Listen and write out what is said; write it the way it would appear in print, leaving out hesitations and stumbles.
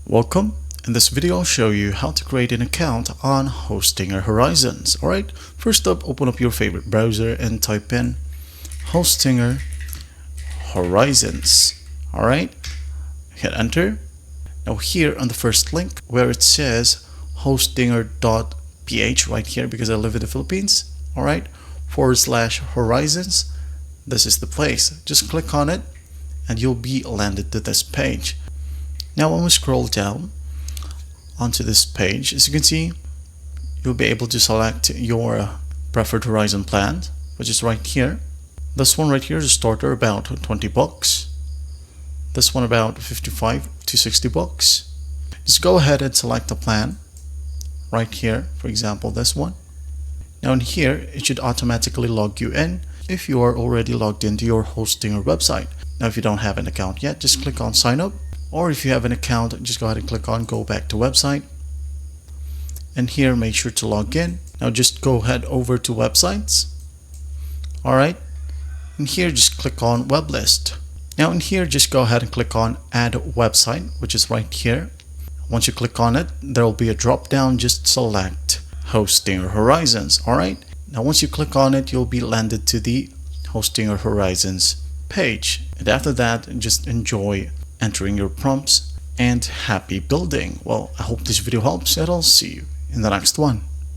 Welcome. In this video, I'll show you how to create an account on Hostinger Horizons. Alright, first up, open up your favorite browser and type in Hostinger Horizons. Alright, hit enter. Now here on the first link where it says hostinger.ph right here, because I live in the Philippines, alright, /horizons, this is the place. Just click on it and you'll be landed to this page. Now when we scroll down onto this page, as you can see, you'll be able to select your preferred Horizon plan, which is right here. This one right here is a starter about $20. This one about $55 to $60. Just go ahead and select the plan right here, for example this one. Now in here, it should automatically log you in if you are already logged into your Hostinger website. Now if you don't have an account yet, just click on sign up. Or if you have an account, just go ahead and click on go back to website. And here, make sure to log in. Now just go ahead over to websites. Alright. And here, just click on web list. Now in here, just go ahead and click on add website, which is right here. Once you click on it, there will be a drop down. Just select Hostinger Horizons. Alright. Now once you click on it, you'll be landed to the Hostinger Horizons page. And after that, just enjoy entering your prompts and happy building. Well, I hope this video helps and I'll see you in the next one.